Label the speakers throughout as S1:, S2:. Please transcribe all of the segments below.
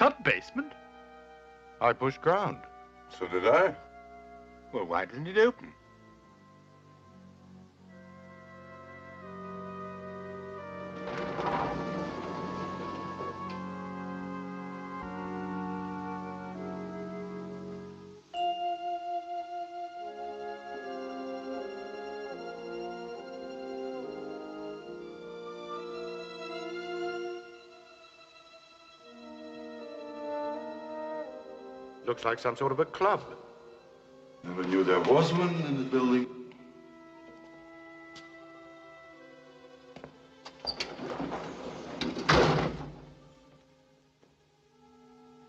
S1: sub-basement?
S2: I pushed ground.
S3: So did I.
S4: Well, why didn't it open?
S2: Looks like some sort of a club.
S3: Never knew there was one in the building.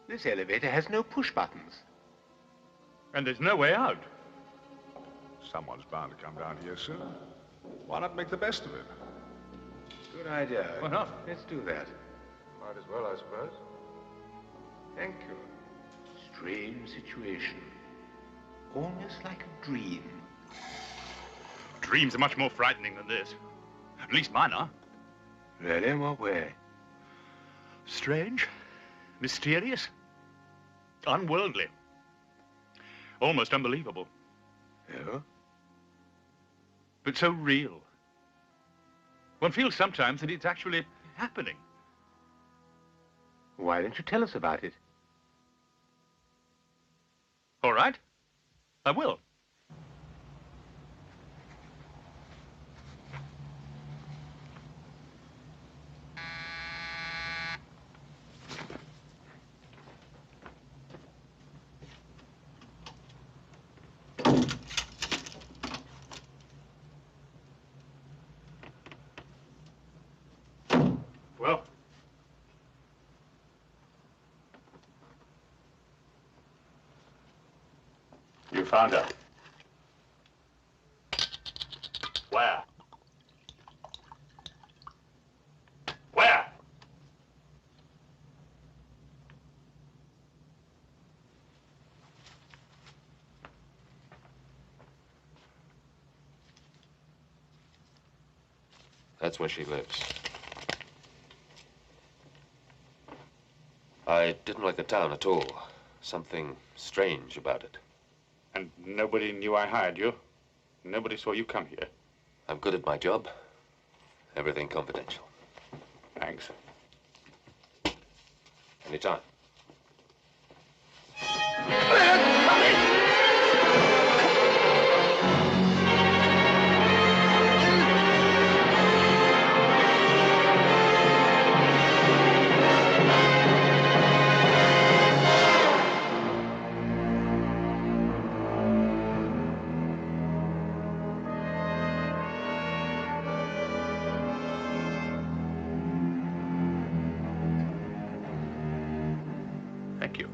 S4: This elevator has no push buttons.
S1: And there's no way out.
S5: Someone's bound to come down here soon. Why not make the best of it?
S4: Good idea.
S1: Why not?
S4: Let's do that.
S2: Might as well, I suppose.
S4: Thank you. Strange situation. Almost like a dream.
S1: Dreams are much more frightening than this. At least mine are.
S4: Really? In what way?
S1: Strange, mysterious, unworldly, almost unbelievable.
S4: Yeah?
S1: But so real. One feels sometimes that it's actually happening.
S4: Why don't you tell us about it?
S1: All right, I will. Well, you found her. Where? Where?
S6: That's where she lives. I didn't like the town at all. Something strange about it.
S1: And nobody knew I hired you? Nobody saw you come here?
S6: I'm good at my job. Everything confidential.
S1: Thanks.
S6: Anytime.
S1: Thank you.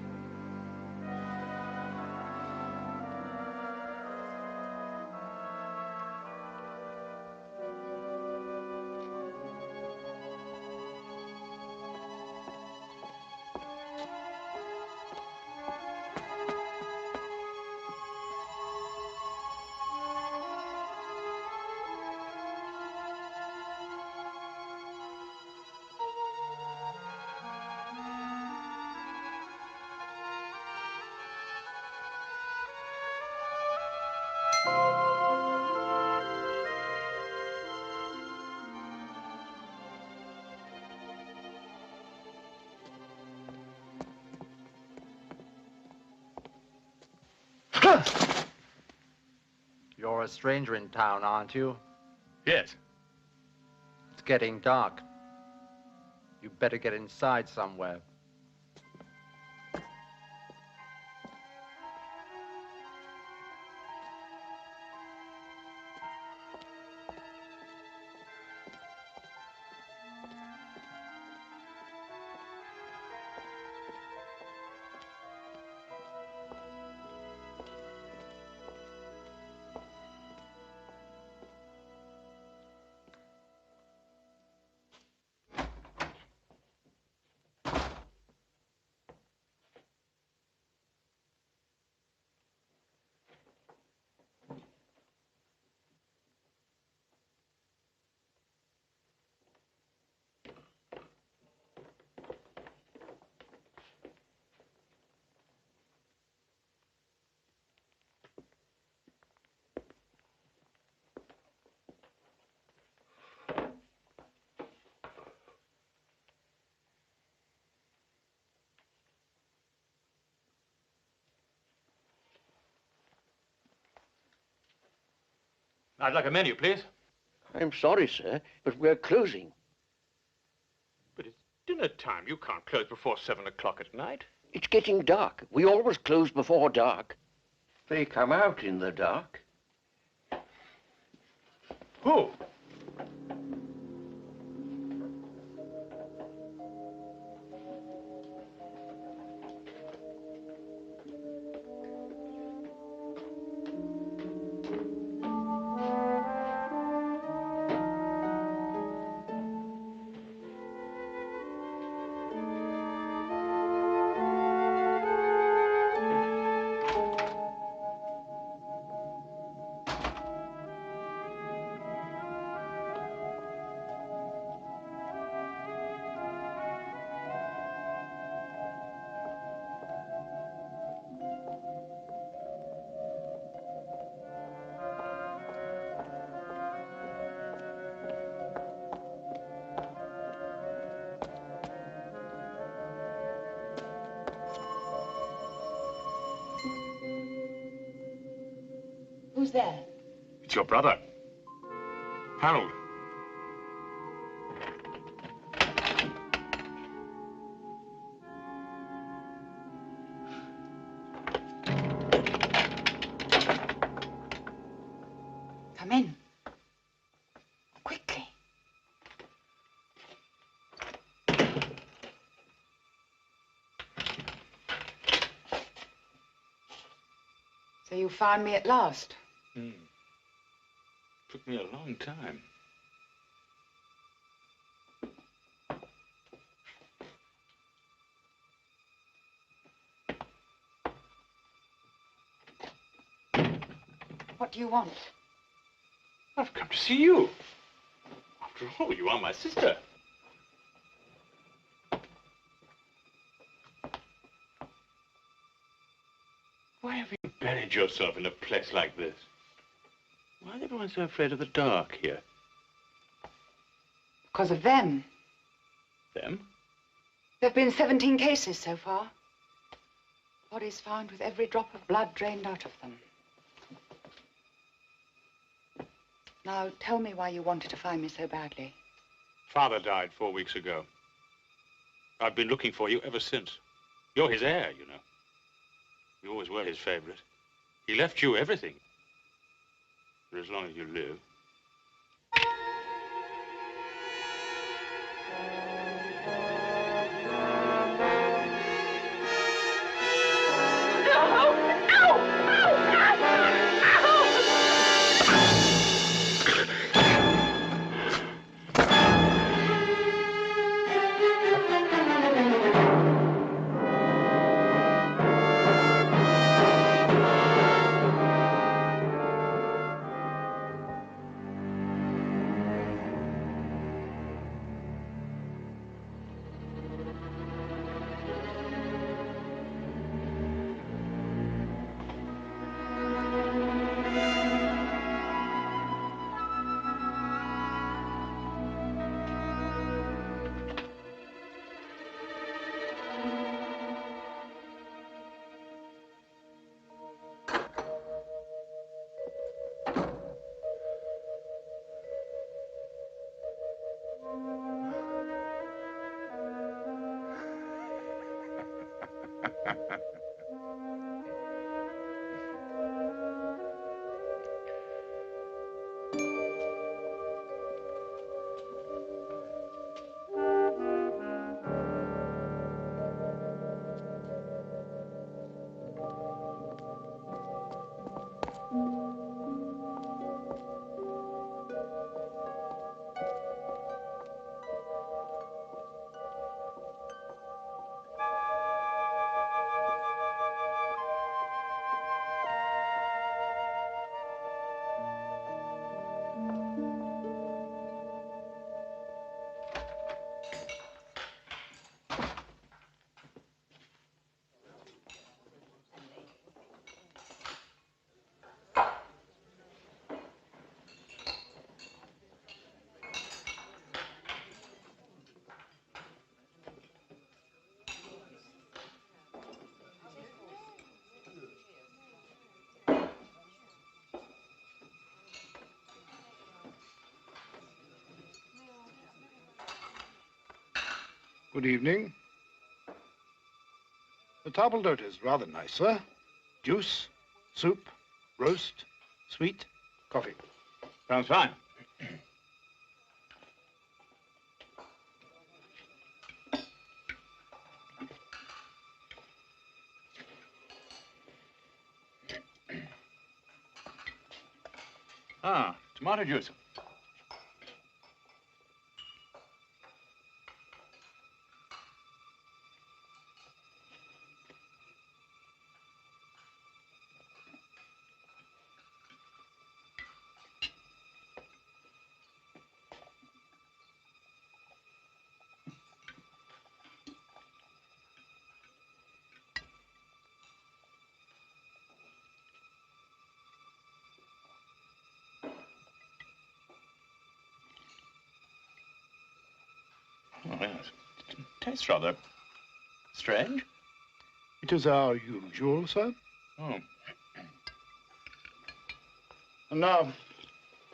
S7: You're a stranger in town, aren't you?
S1: Yes.
S7: It's getting dark. You better get inside somewhere.
S1: I'd like a menu, please.
S8: I'm sorry, sir, but we're closing.
S1: But it's dinner time. You can't close before 7 o'clock at night.
S8: It's getting dark. We always close before dark. They come out in the dark.
S1: Who?
S9: Who's there?
S1: It's your brother, Harold.
S9: Come in. Quickly. So you found me at last?
S1: Took me a long time.
S9: What do you want?
S1: I've come to see you. After all, you are my sister. Why have you buried yourself in a place like this? Why is everyone so afraid of the dark here?
S9: Because of them.
S1: Them?
S9: There have been 17 cases so far. Bodies found with every drop of blood drained out of them. Now, tell me why you wanted to find me so badly.
S1: Father died 4 weeks ago. I've been looking for you ever since. You're his heir, you know. You always were his favorite. He left you everything. For as long as you live.
S5: Good evening. The table d'hote is rather nice, sir. Juice, soup, roast, sweet, coffee.
S1: Sounds fine. Ah, tomato juice. Oh, yes. It tastes rather strange.
S5: It is our usual, sir.
S1: Oh.
S5: And now,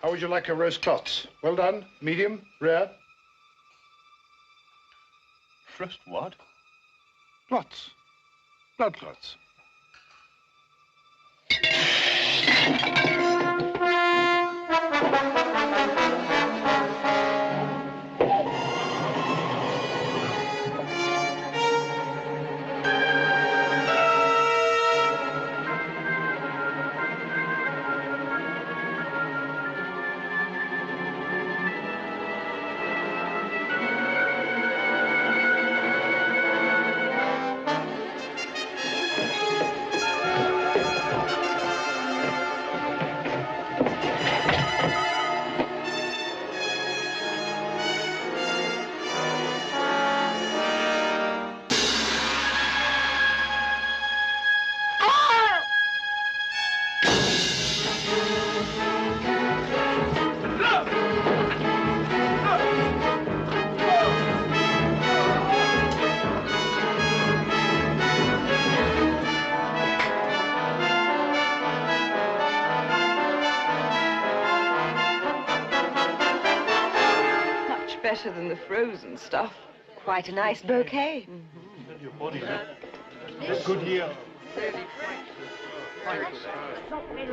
S5: how would you like your roast clots? Well done, medium, rare?
S1: Roast what?
S5: Clots. Blood clots.
S9: Much better than the frozen stuff.
S10: Quite a nice bouquet.
S1: Good year.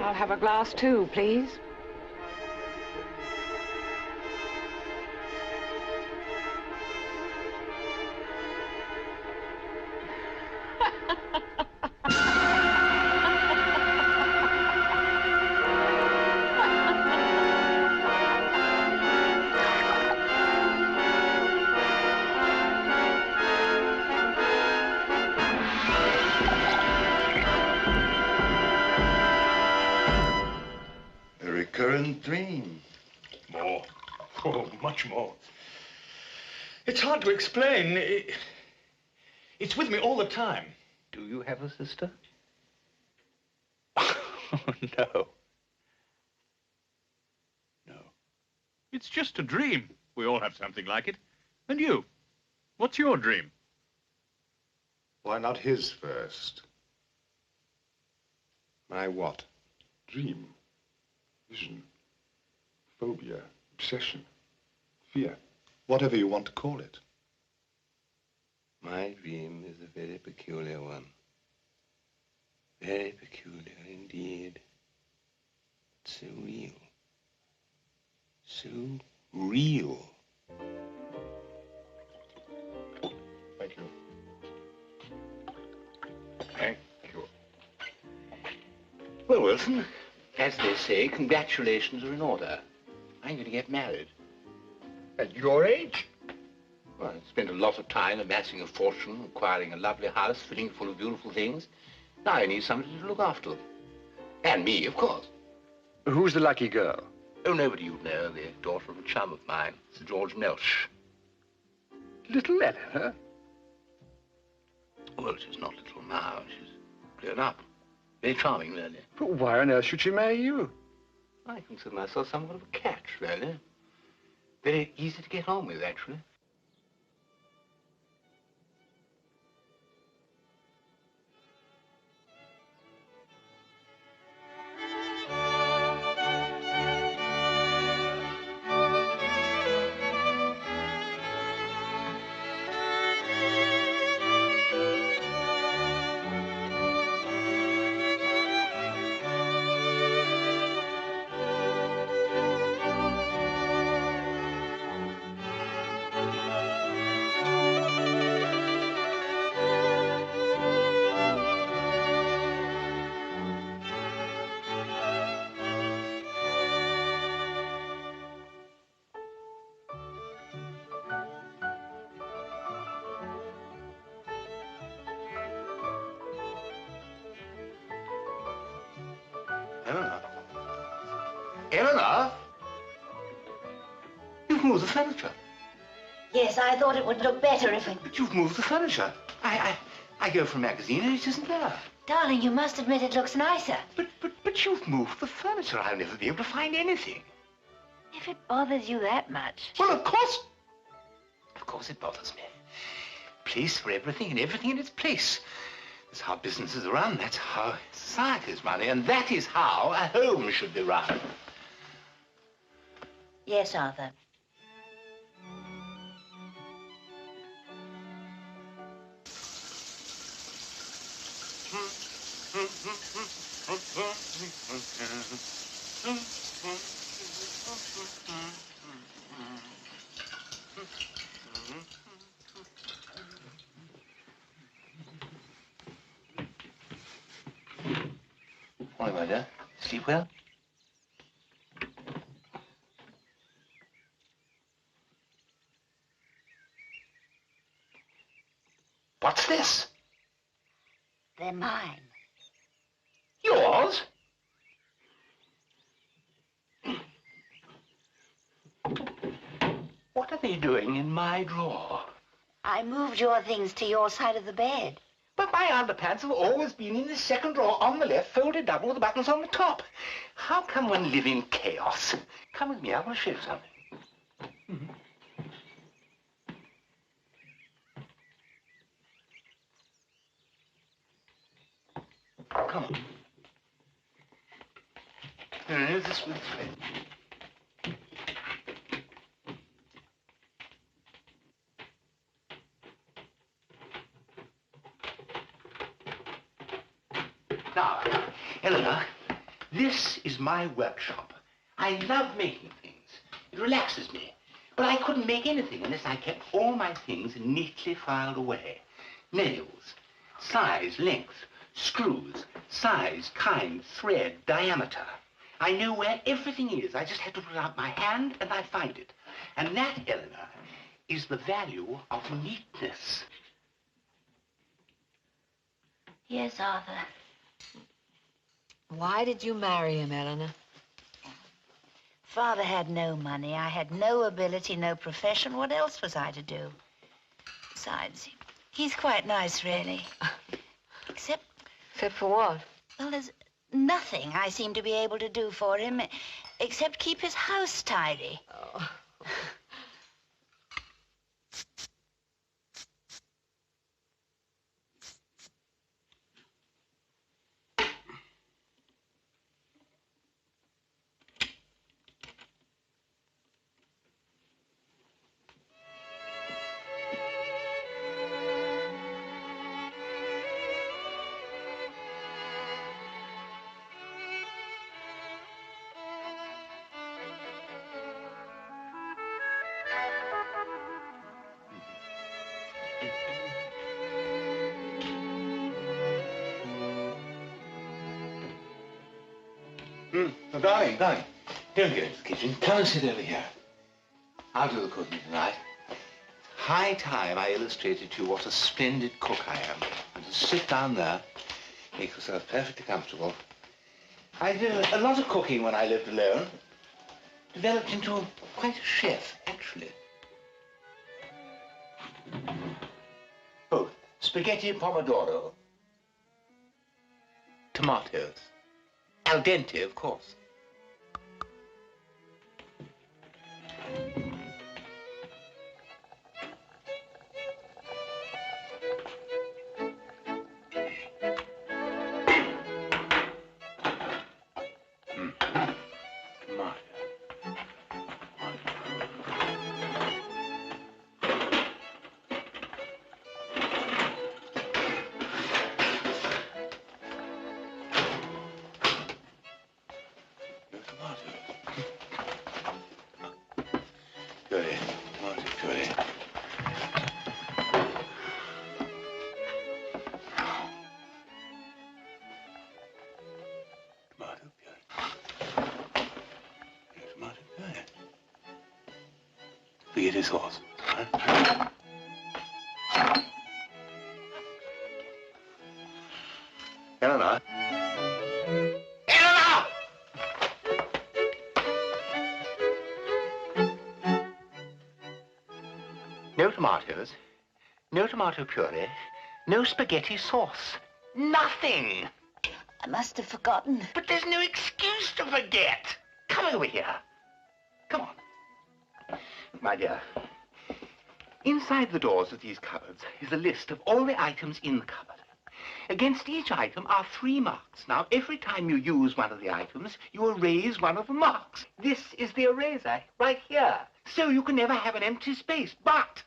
S9: I'll have a glass too, please.
S3: A recurrent dream.
S1: More. Oh, much more. It's hard to explain. It's with me all the time.
S4: Do you have a sister?
S1: No. No. It's just a dream. We all have something like it. And you? What's your dream?
S2: Why not his first? My what?
S5: Dream, vision, phobia, obsession, fear, whatever you want to call it.
S8: My dream is a very peculiar one. Very peculiar indeed. So real. So real.
S2: Thank you.
S4: Thank you. Well, Wilson, as they say, congratulations are in order. I'm going to get married.
S2: At your age?
S4: Well, I spent a lot of time amassing a fortune, acquiring a lovely house, filling it full of beautiful things. Now I need somebody to look after them. And me, of course.
S2: Who's the lucky girl?
S4: Oh, nobody you know, the daughter of a chum of mine, Sir George Melch.
S2: Little Eleanor?
S4: Well, she's not little now. She's grown up. Very charming, really.
S2: But why on earth should she marry you?
S4: I consider myself somewhat of a catch, really. Very easy to get on with, actually. Eleanor? You've moved the furniture.
S10: Yes, I thought it would look better if it...
S4: But you've moved the furniture. I go for a magazine and it isn't there.
S10: Darling, you must admit it looks nicer.
S4: But you've moved the furniture. I'll never be able to find anything.
S10: If it bothers you that much.
S4: Well, of course it bothers me. Place for everything and everything in its place. That's how businesses are run. That's how societies run. And that is how a home should be run.
S10: Yes, Arthur.
S4: Morning, my dear. Sleep well? What's this?
S10: They're mine.
S4: Yours? What are they doing in my drawer?
S10: I moved your things to your side of the bed.
S4: But my underpants have always been in the second drawer on the left, folded double with the buttons on the top. How can one live in chaos? Come with me, I want to show you something. Come on. No, this way. Now, Eleanor, this is my workshop. I love making things. It relaxes me. But I couldn't make anything unless I kept all my things neatly filed away. Nails, size, length, screws, size, kind, thread, diameter. I know where everything is. I just have to put out my hand and I find it. And that, Eleanor, is the value of neatness.
S10: Yes, Arthur.
S11: Why did you marry him, Eleanor?
S10: Father had no money. I had no ability, no profession. What else was I to do? Besides, he's quite nice, really. Except
S11: for what?
S10: Well, there's nothing I seem to be able to do for him except keep his house tidy.
S11: Oh.
S4: Oh, darling, don't go into the kitchen. Come and sit over here. I'll do the cooking tonight. High time I illustrated to you what a splendid cook I am. And just sit down there, make yourself perfectly comfortable. I did a lot of cooking when I lived alone. Developed into quite a chef, actually. Oh, spaghetti and pomodoro. Tomatoes. Al dente, of course. Forget his horse. Huh? Eleanor? Eleanor! No tomatoes, no tomato puree, no spaghetti sauce. Nothing.
S10: I must have forgotten.
S4: But there's no excuse to forget. Come over here. Come on. My dear, inside the doors of these cupboards is a list of all the items in the cupboard. Against each item are 3 marks. Now, every time you use one of the items, you erase one of the marks. This is the eraser, right here. So you can never have an empty space. But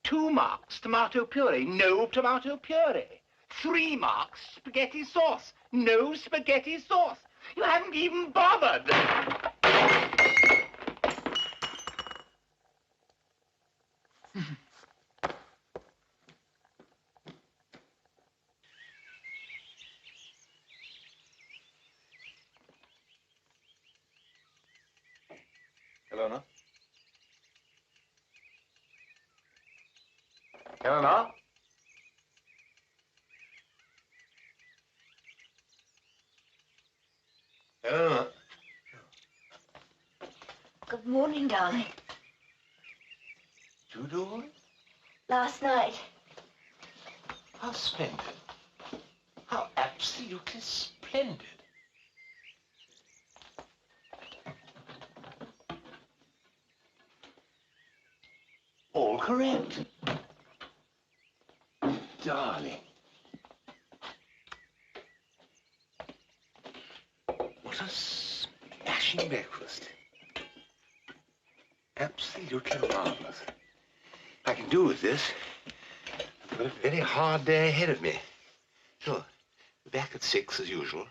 S4: 2 marks, tomato puree, no tomato puree. 3 marks, spaghetti sauce, no spaghetti sauce. You haven't even bothered.
S3: Eleanor?
S2: Eleanor?
S3: Eleanor?
S10: Good morning, darling.
S4: You do?
S10: Last night.
S4: How splendid. How absolutely splendid. All correct. Darling. What a smashing breakfast. Absolutely marvelous. I can do with this. I've got a very hard day ahead of me. Sure. Back at 6 as usual.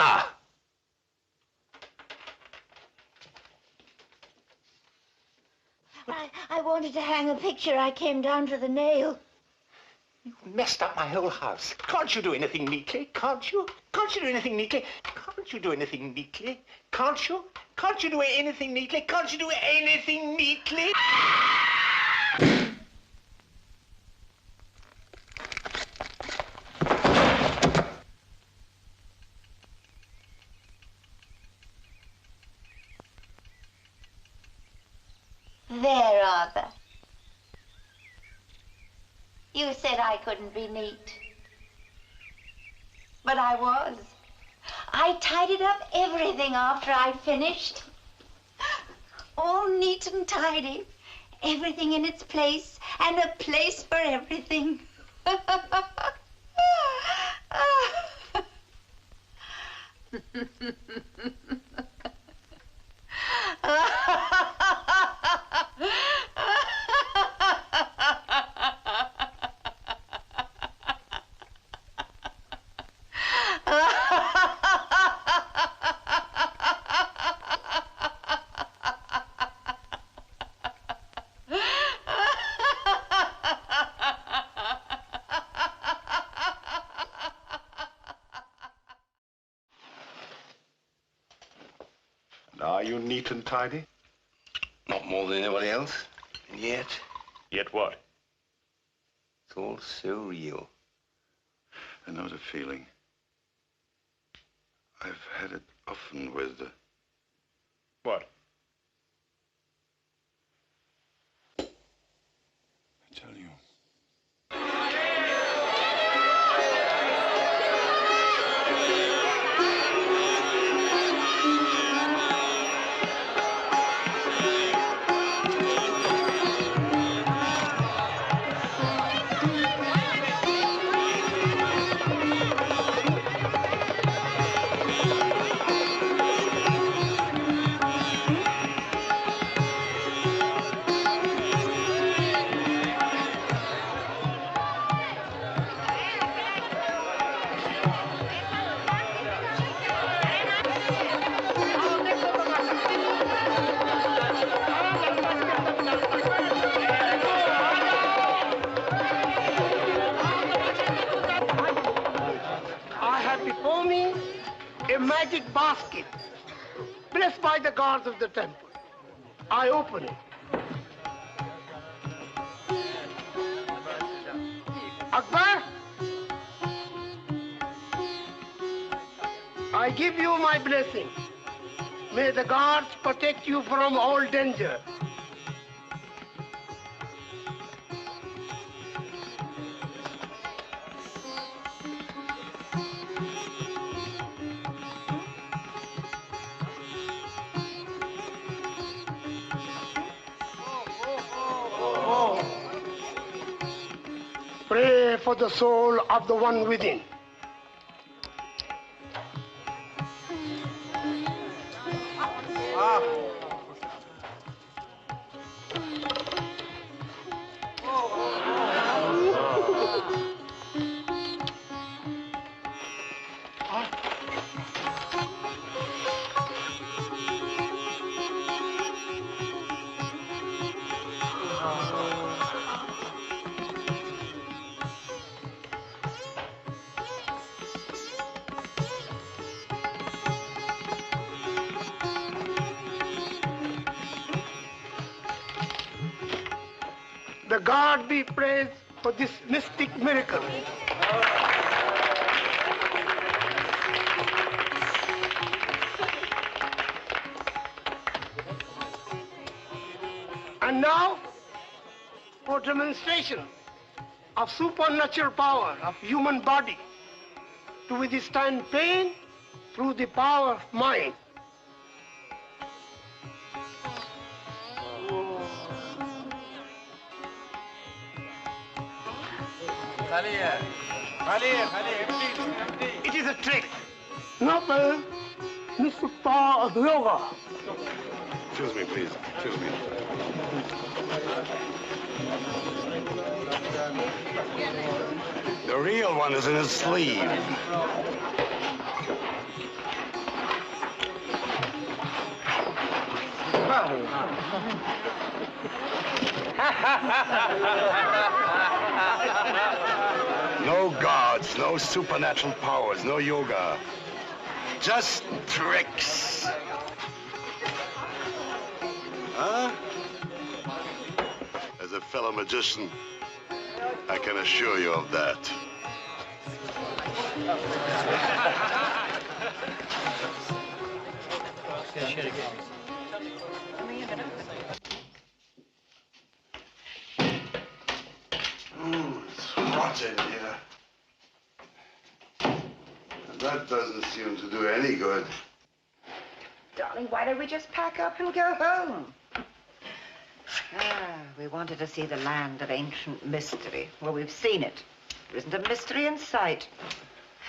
S4: Eleanor!
S10: I wanted to hang a picture. I came down to the nail.
S4: You messed up my whole house. Can't you do anything neatly? Can't you? Can't you do anything neatly? Can't you do anything neatly? Can't you? Can't you do anything neatly? Can't you do anything neatly?
S10: There, Arthur. You said I couldn't be neat. But I was. I tidied up everything after I'd finished. All neat and tidy. Everything in its place, and a place for everything.
S3: Are you neat and tidy?
S4: Not more than anybody else. And yet,
S1: Yet what?
S4: it's all so real.
S3: I know the feeling. I've had it often with the...
S1: What?
S3: I tell you.
S12: Before me, a magic basket, blessed by the gods of the temple. I open it. Akbar, I give you my blessing. May the gods protect you from all danger. Pray for the soul of the one within. The God be praised for this mystic miracle. And now, for demonstration of supernatural power of human body to withstand pain through the power of mind. It is a trick. Noble, mystic power of yoga.
S3: Excuse me, please. Excuse me. The real one is in his sleeve. No gods, no supernatural powers, no yoga. Just tricks. Huh? As a fellow magician, I can assure you of that. It's hot in here. And that doesn't seem to do any good.
S9: Darling, why don't we just pack up and go home? We wanted to see the land of ancient mystery. Well, we've seen it. There isn't a mystery in sight.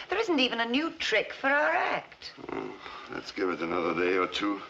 S9: There isn't even a new trick for our act.
S3: Oh, let's give it another day or two.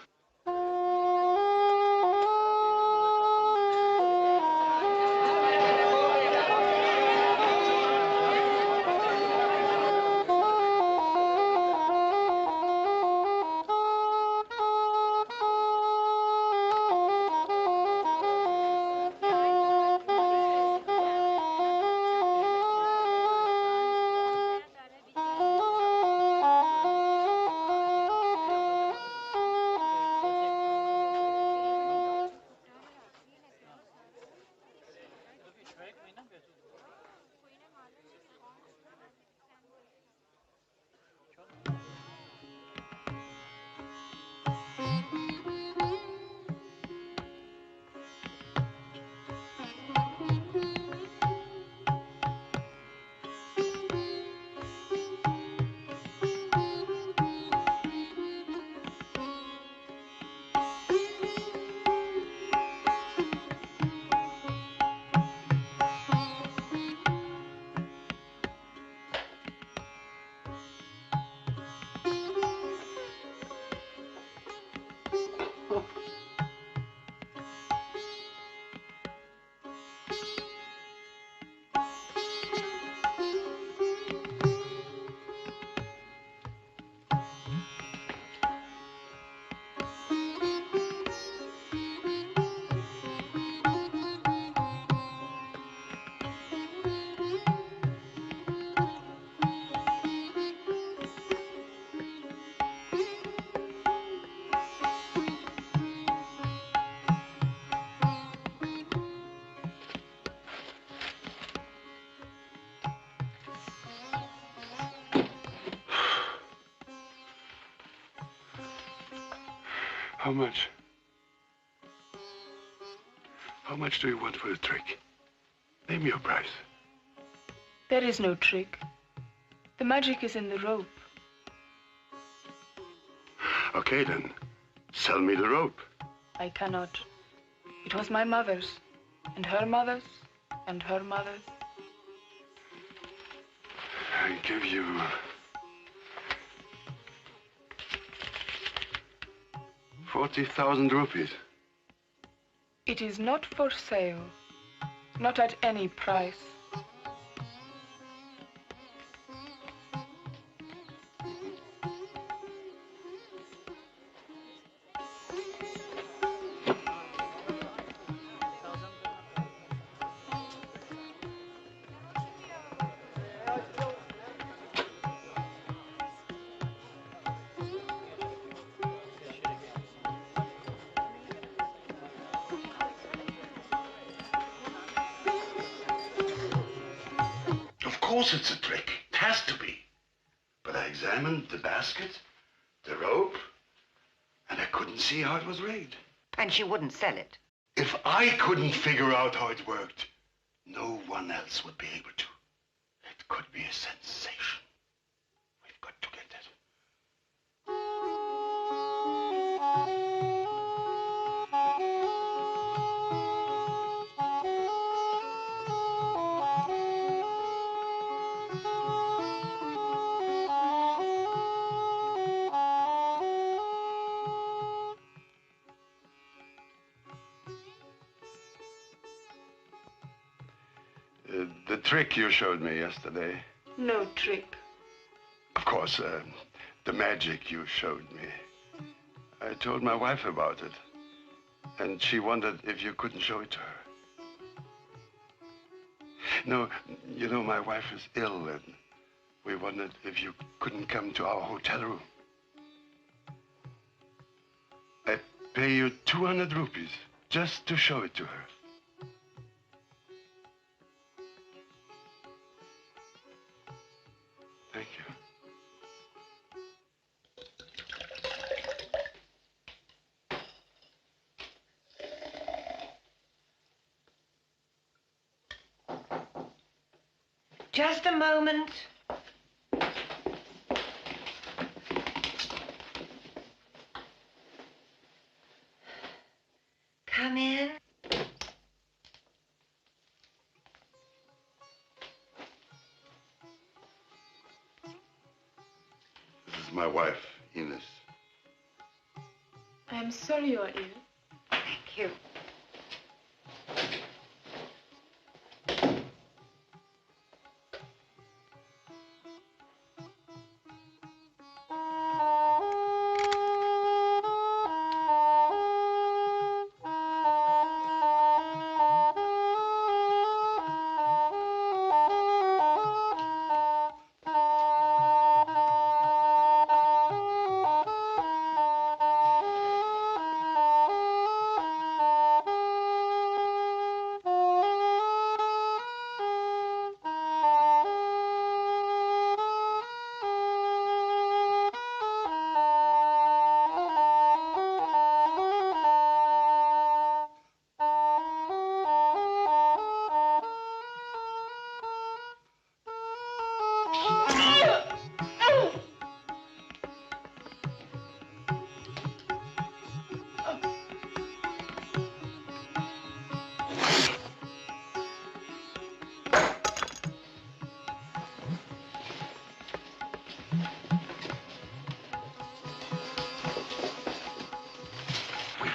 S3: How much? How much do you want for the trick? Name your price.
S13: There is no trick. The magic is in the rope.
S3: Okay, then. Sell me the rope.
S13: I cannot. It was my mother's, and her mother's, and her mother's.
S3: I give you... 40,000 rupees.
S13: It is not for sale. Not at any price.
S3: Of course it's a trick. It has to be. But I examined the basket, the rope, and I couldn't see how it was rigged.
S9: And she wouldn't sell it.
S3: If I couldn't figure out how it worked, no one else would be able to. It could be a sensation. We've got to get it. The trick you showed me yesterday.
S13: No trick.
S3: Of course, the magic you showed me. I told my wife about it. And she wondered if you couldn't show it to her. No, you know, my wife is ill, and we wondered if you couldn't come to our hotel room. I pay you 200 rupees just to show it to her. Thank you.
S9: Just a moment. Come in.
S3: This is my wife, Ines.
S13: I'm sorry you're ill.
S9: Thank you.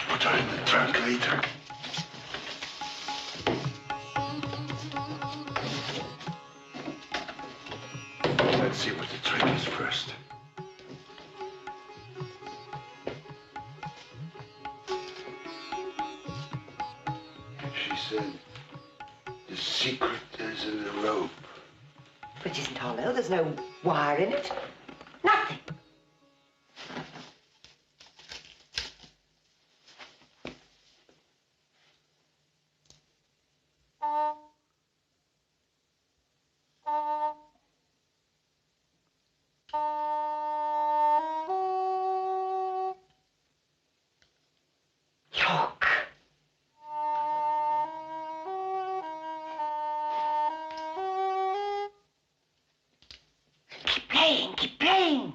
S3: Put her in the trunk later. Let's see what the trick is first. She said the secret is in the rope.
S9: But it isn't hollow. There's no wire in it. Nothing. Look. Keep playing, keep playing.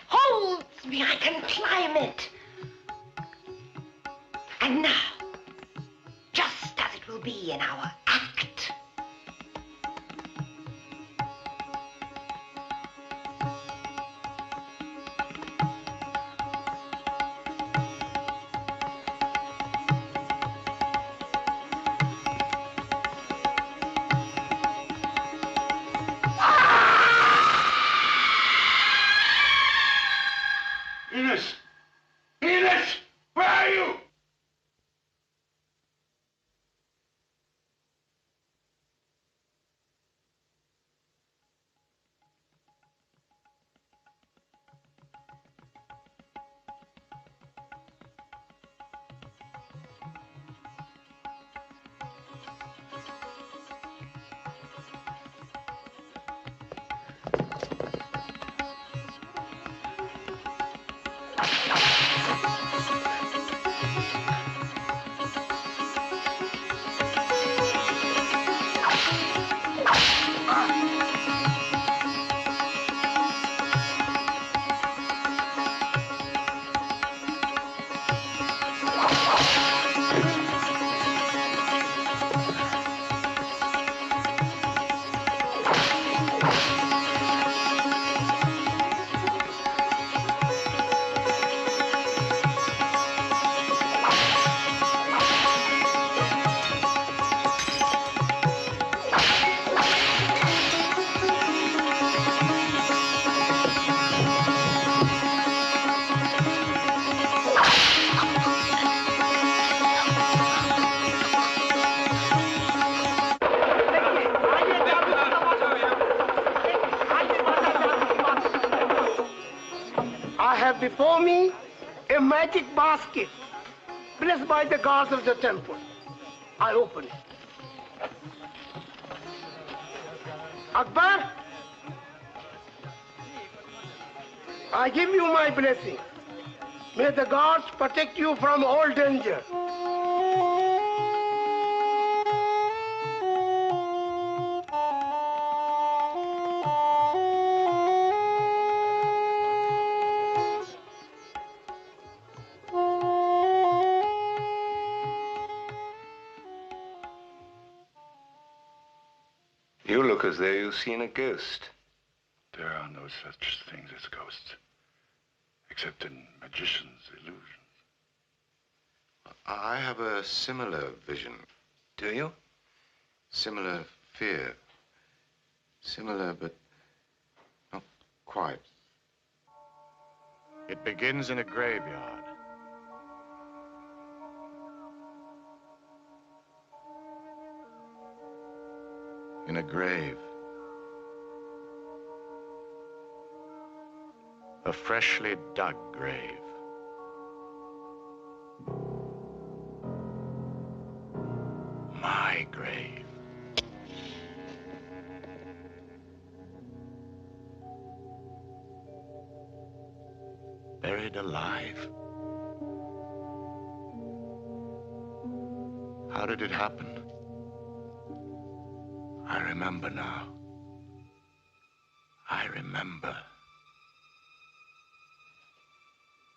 S9: Holds me, I can climb it. And now, just as it will be in our act.
S3: Ines! Ines! Where are you?
S12: I have before me a magic basket blessed by the gods of the temple. I open it. Akbar, I give you my blessing. May the gods protect you from all danger.
S3: You look as though you've seen a ghost. There are no such things as ghosts, except in magicians' illusions.
S6: I have a similar vision.
S3: Do you?
S6: Similar fear. Similar, but not quite.
S14: It begins in a graveyard.
S6: In a grave.
S14: A freshly dug grave. My grave. Buried alive. How did it happen? I remember now. I remember.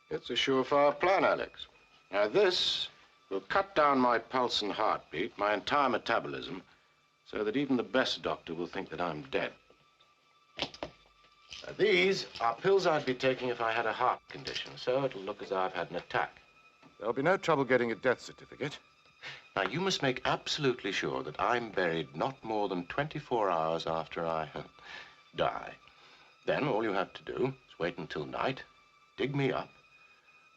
S5: It's a surefire plan, Alex. Now this will cut down my pulse and heartbeat, my entire metabolism, so that even the best doctor will think that I'm dead. Now, these are pills I'd be taking if I had a heart condition, so it'll look as though I've had an attack.
S14: There'll be no trouble getting a death certificate.
S5: Now, you must make absolutely sure that I'm buried not more than 24 hours after I die. Then all you have to do is wait until night, dig me up,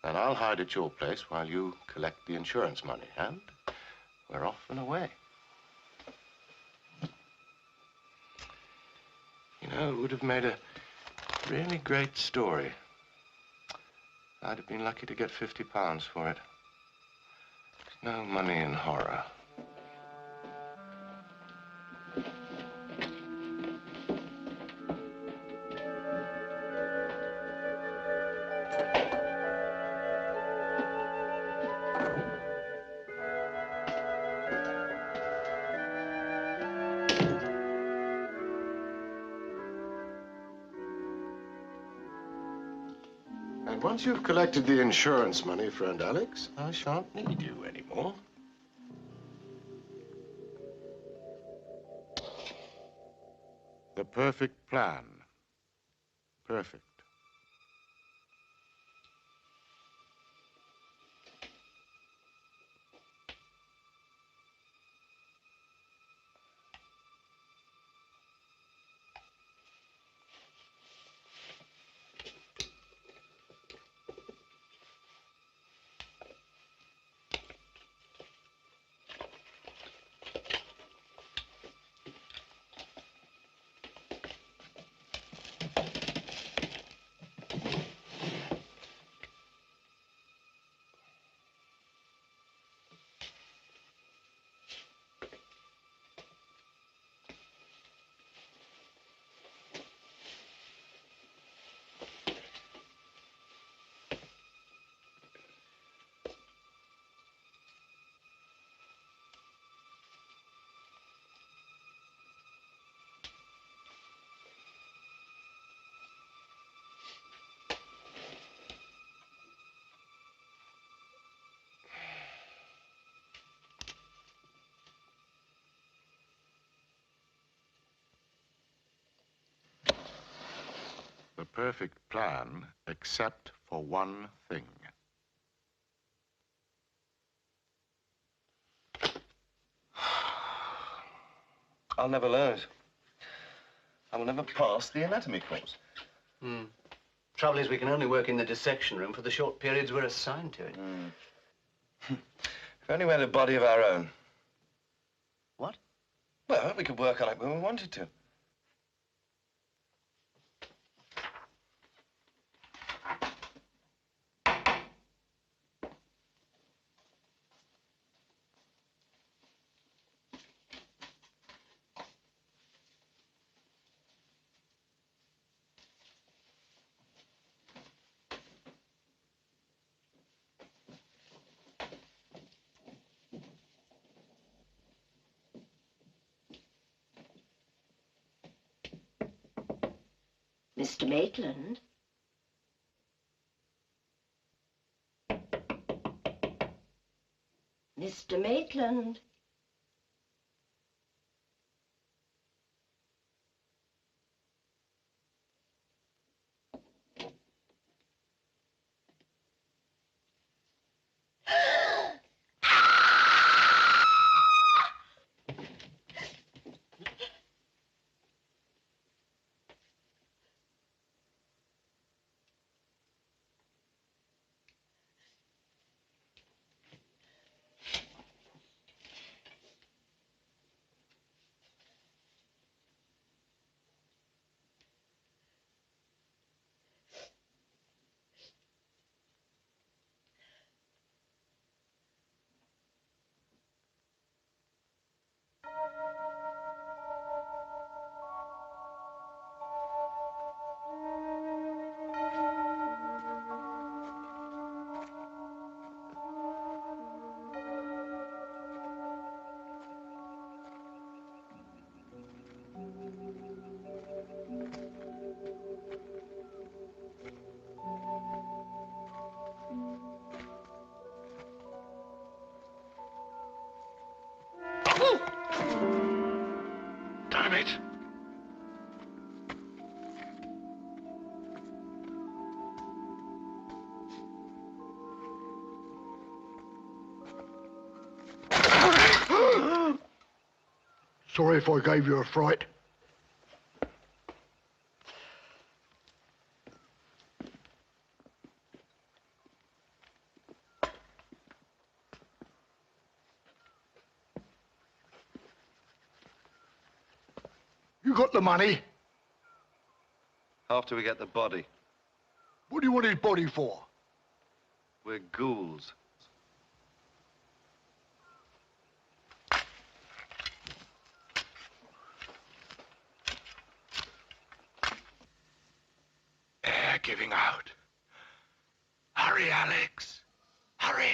S5: and I'll hide at your place while you collect the insurance money, and we're off and away. You know, it would have made a really great story. I'd have been lucky to get £50 for it. No money in horror. And once you've collected the insurance money, friend Alex, I shan't need you anymore.
S14: The perfect plan. Perfect. The perfect plan, except for one thing.
S15: I'll never learn it. I will never pass the anatomy course.
S16: Trouble is, we can only work in the dissection room for the short periods we're assigned to it.
S15: If only we had a body of our own.
S16: What?
S15: Well, we could work on it when we wanted to.
S17: Mr. Maitland? Mr. Maitland?
S3: Damn it!
S2: Sorry if I gave you a fright. You got the money?
S15: After we get the body.
S2: What do you want his body for?
S15: We're ghouls.
S3: Air giving out. Hurry, Alex. Hurry.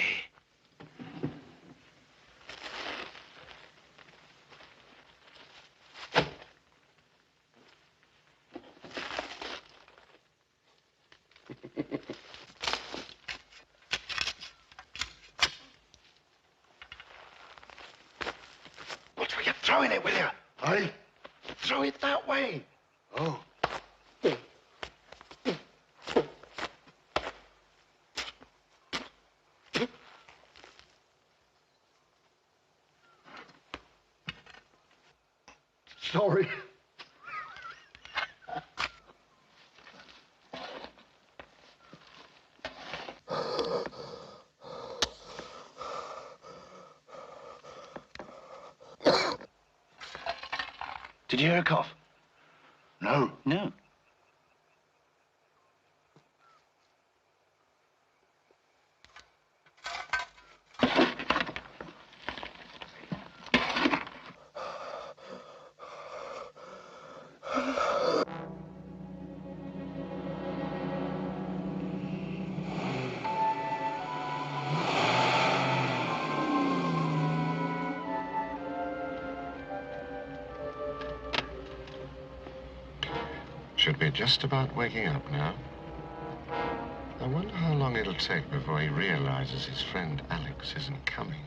S3: Watch where you're throwing it, will you?
S2: Hey?
S3: Throw it that way.
S2: Oh. Sorry.
S3: Did you hear a cough? No.
S4: No.
S14: Should be just about waking up now. I wonder how long it'll take before he realizes his friend Alex isn't coming.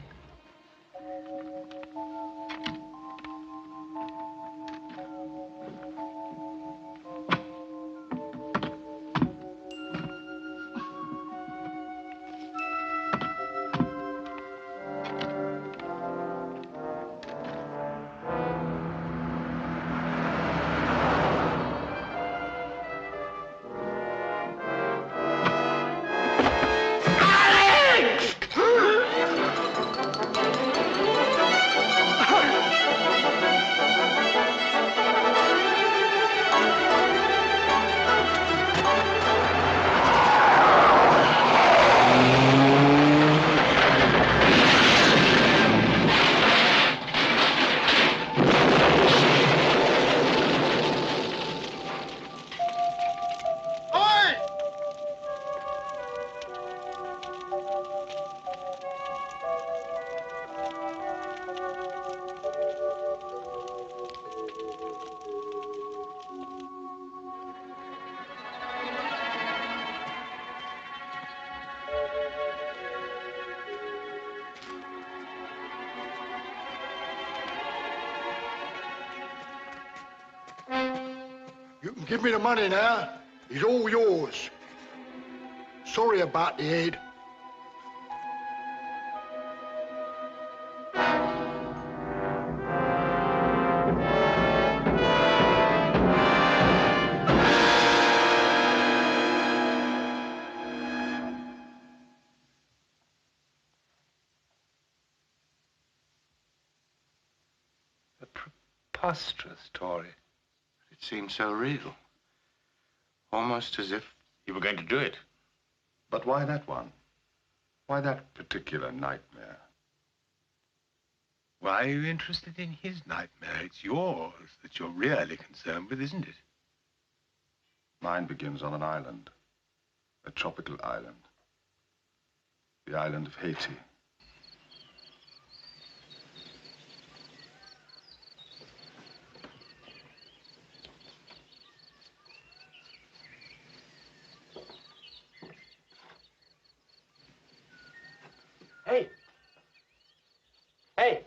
S2: Give me the money now. It's all yours. Sorry about the head.
S5: A preposterous story. It seemed so real. Almost as if you were going to do it.
S14: But why that one? Why that particular nightmare?
S18: Why are you interested in his nightmare? It's yours that you're really concerned with, isn't it?
S14: Mine begins on an island. A tropical island. The island of Haiti.
S4: Hey! Hey!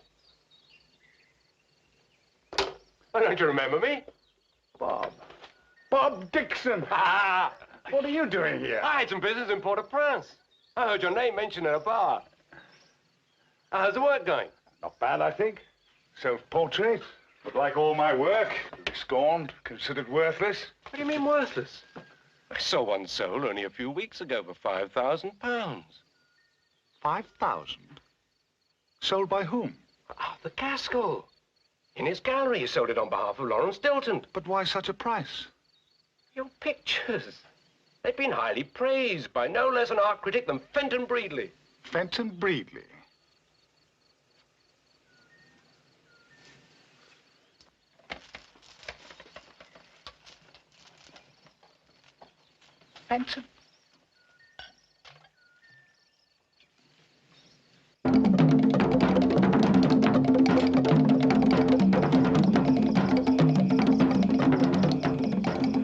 S4: Why don't you remember me?
S18: Bob. Bob Dixon! What are you doing here?
S4: I had some business in Port-au-Prince. I heard your name mentioned at a bar. How's the work going?
S18: Not bad, I think. Self-portrait. But like all my work, scorned, considered worthless.
S4: What do you mean worthless? I saw one sold only a few weeks ago for £5,000.
S18: 5,000? Sold by whom?
S4: Arthur Gaskell. In his gallery, he sold it on behalf of Lawrence Dilton.
S18: But why such a price?
S4: Your pictures. They've been highly praised by no less an art critic than Fenton Breedley.
S18: Fenton Breedley? Fenton?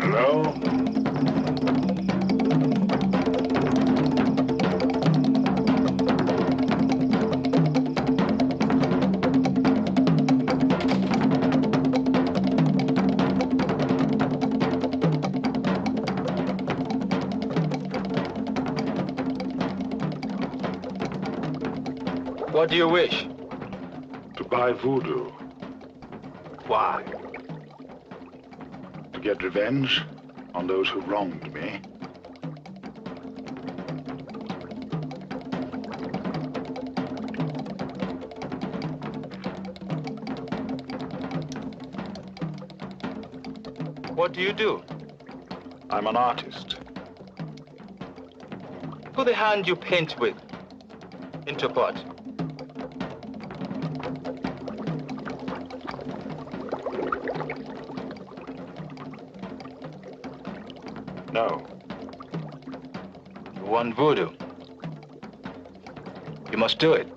S14: Hello?
S16: What do you wish?
S14: To buy voodoo.
S16: Why?
S14: To get revenge on those who wronged me.
S16: What do you do?
S14: I'm an artist.
S16: Put the hand you paint with into pot.
S14: No.
S16: You want voodoo? You must do it.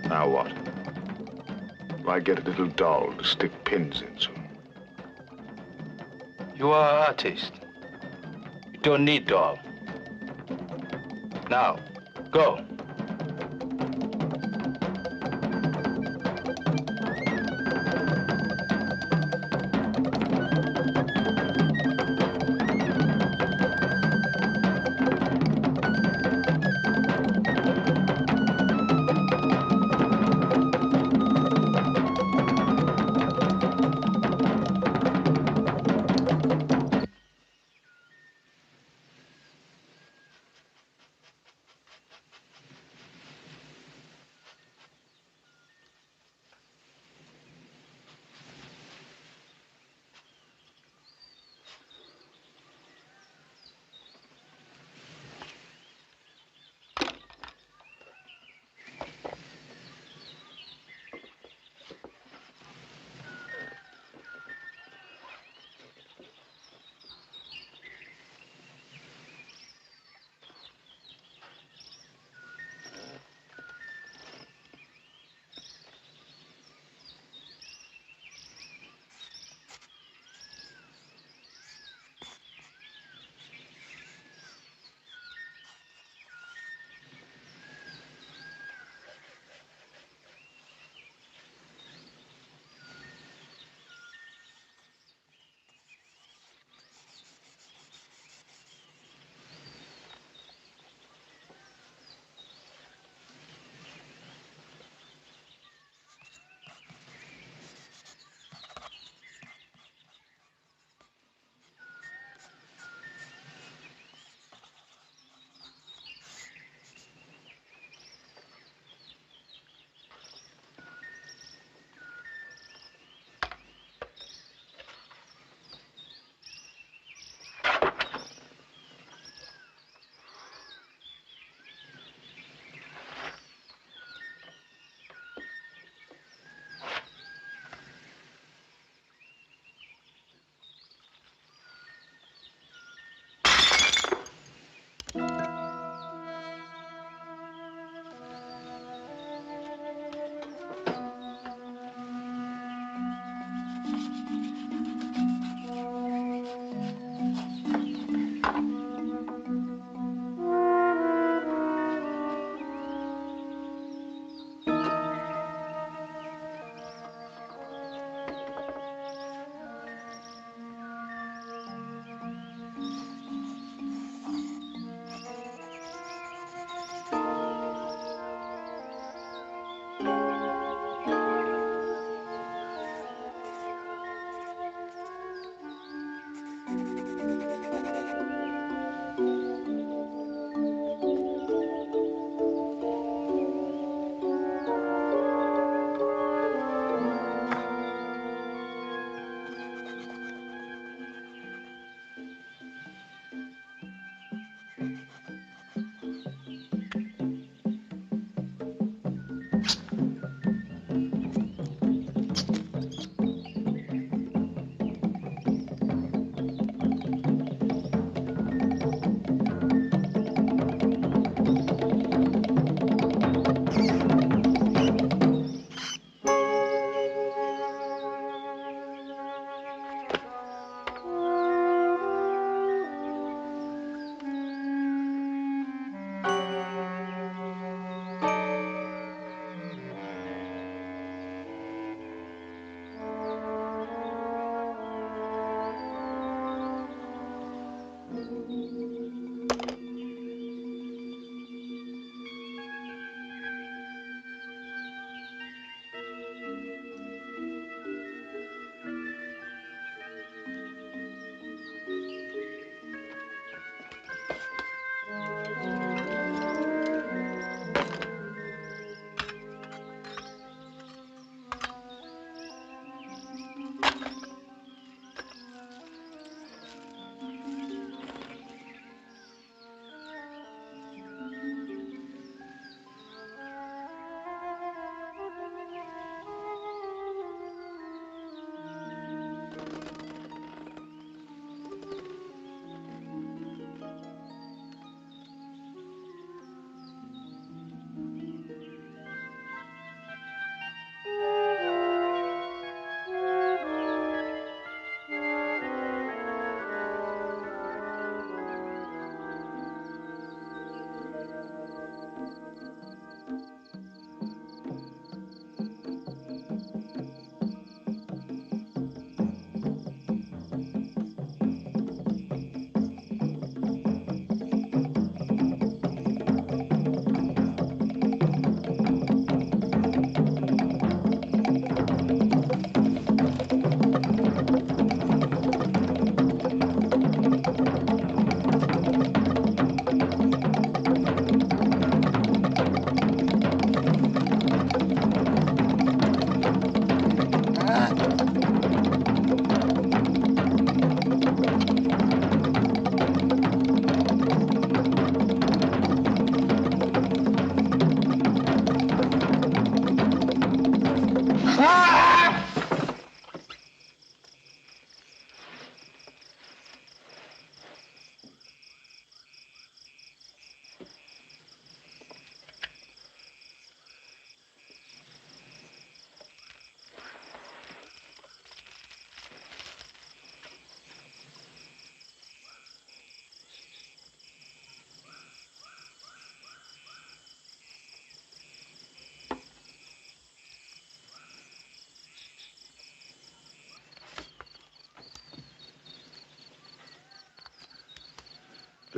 S14: Now what? Do I get a little doll to stick pins into?
S16: You are an artist. You don't need doll. Now, go.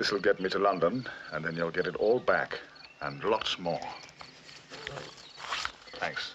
S18: This'll get me to London, and then you'll get it all back, and lots more. Thanks.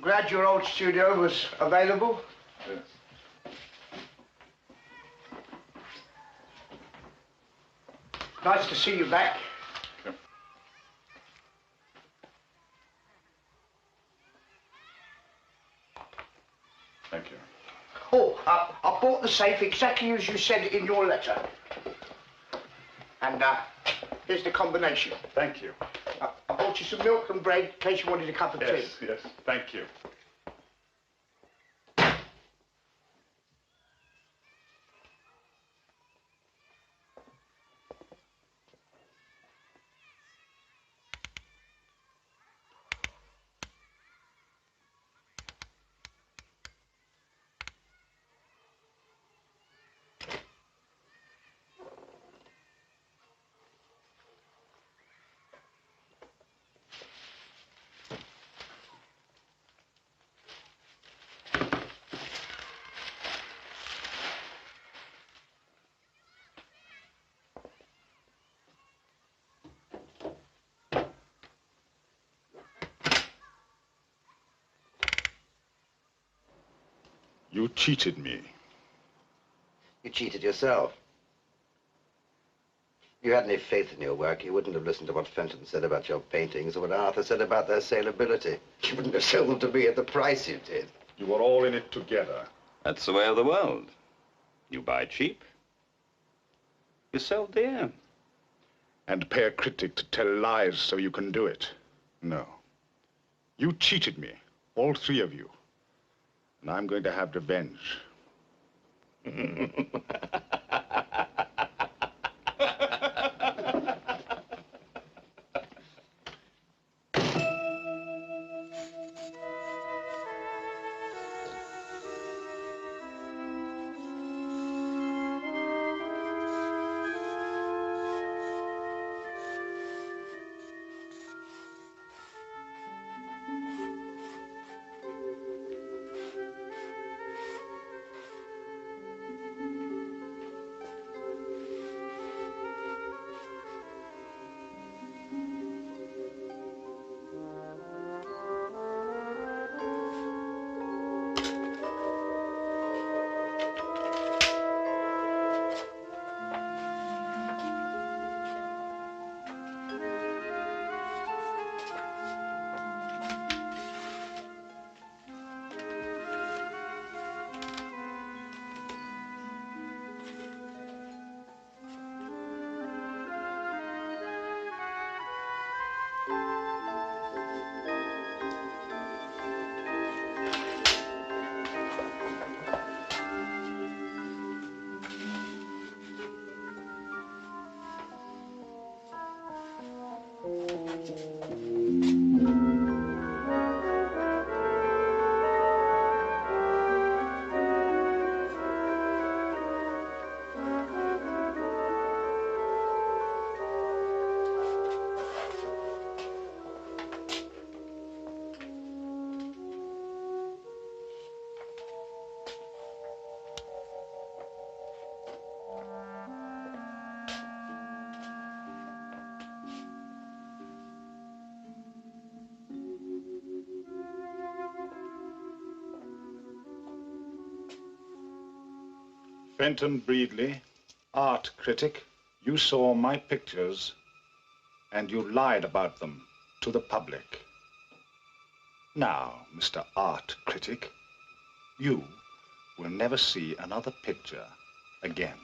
S12: Glad your old studio was available.
S18: Yes.
S12: Nice to see you back.
S18: Thank you.
S12: Oh, I bought the safe exactly as you said in your letter. And here's the combination.
S18: Thank you.
S12: I bought you some milk and bread in case you wanted a cup of tea.
S18: Yes, yes. Thank you. You cheated me.
S4: You cheated yourself. If you had any faith in your work, you wouldn't have listened to what Fenton said about your paintings or what Arthur said about their saleability. You wouldn't have sold them to me at the price you did.
S18: You were all in it together.
S19: That's the way of the world. You buy cheap, you sell dear.
S18: And pay a critic to tell lies so you can do it. No. You cheated me, all three of you. And I'm going to have revenge. Fenton Breedley, art critic, you saw my pictures and you lied about them to the public. Now, Mr. Art Critic, you will never see another picture again.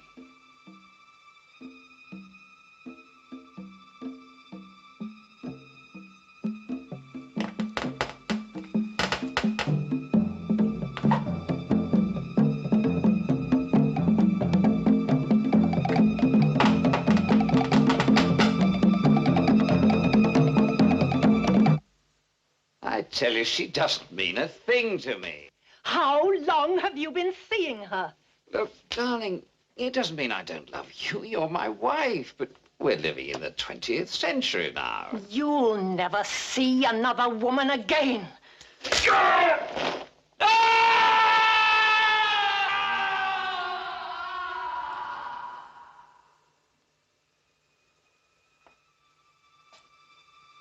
S20: tell you, she doesn't mean a thing to me.
S17: How long have you been seeing her?
S20: Look, darling, it doesn't mean I don't love you. You're my wife, but we're living in the 20th century now.
S17: You'll never see another woman again.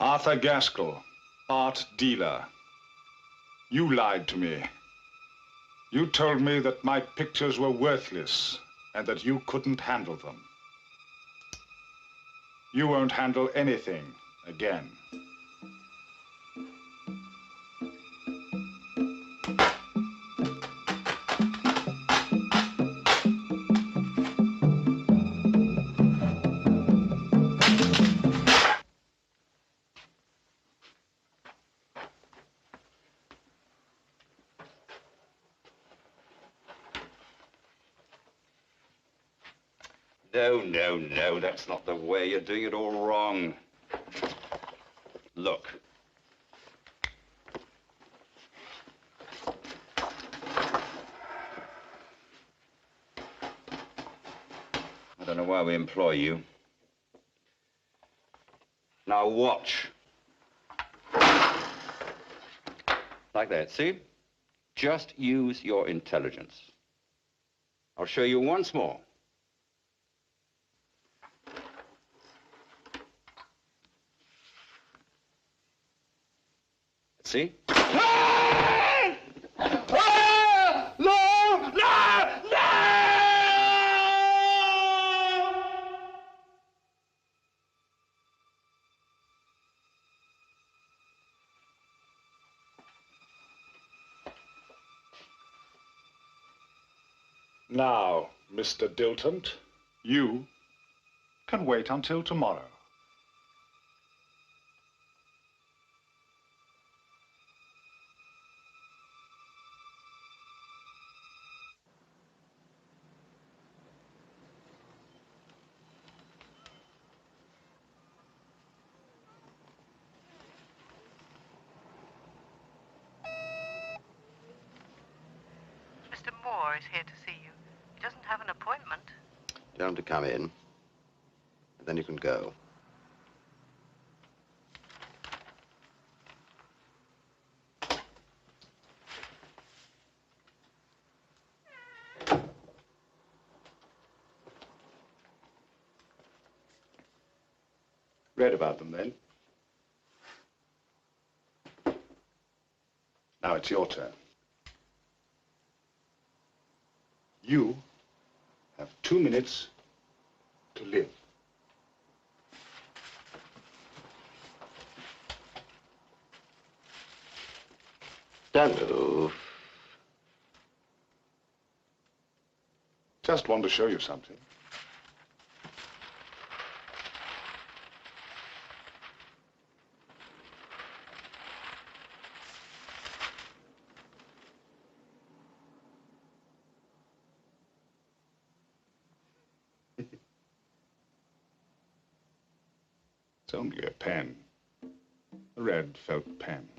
S18: Arthur Gaskell, art dealer. You lied to me. You told me that my pictures were worthless and that you couldn't handle them. You won't handle anything again.
S19: No, no, no, that's not the way. You're doing it all wrong. Look. I don't know why we employ you. Now watch. Like that, see? Just use your intelligence. I'll show you once more. See?
S12: No! No! No!
S18: Now, Mr. Dilton, you can wait until tomorrow.
S21: Mr. Moore is here to see you. He doesn't have an appointment.
S15: Tell him to come in, and then you can go.
S18: Read about them then. Now it's your turn. You have 2 minutes to live.
S15: Don't move.
S18: Just want to show you something. It's only a pen. A red felt pen.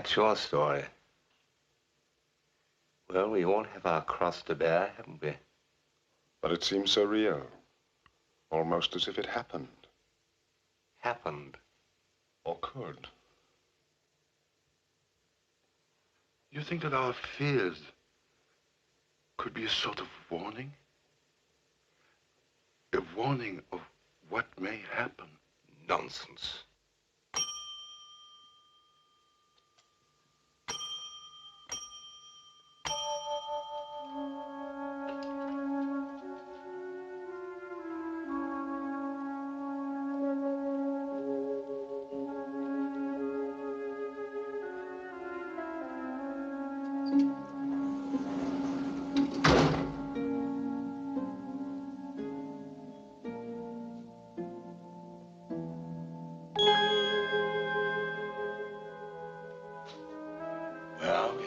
S4: that's your story. Well, we all have our cross to bear, haven't we?
S14: But it seems so real. Almost as if it happened.
S4: Happened.
S14: Or could.
S3: You think that our fears could be a sort of warning? A warning of what may happen?
S4: Nonsense.
S3: Where are we?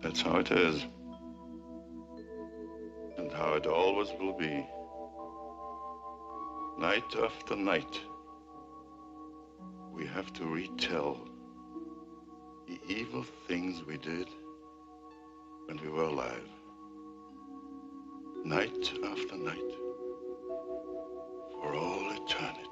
S3: That's how it is. And how it always will be. Night after night, we have to retell the evil things we did when we were alive. Night after night, for all eternity.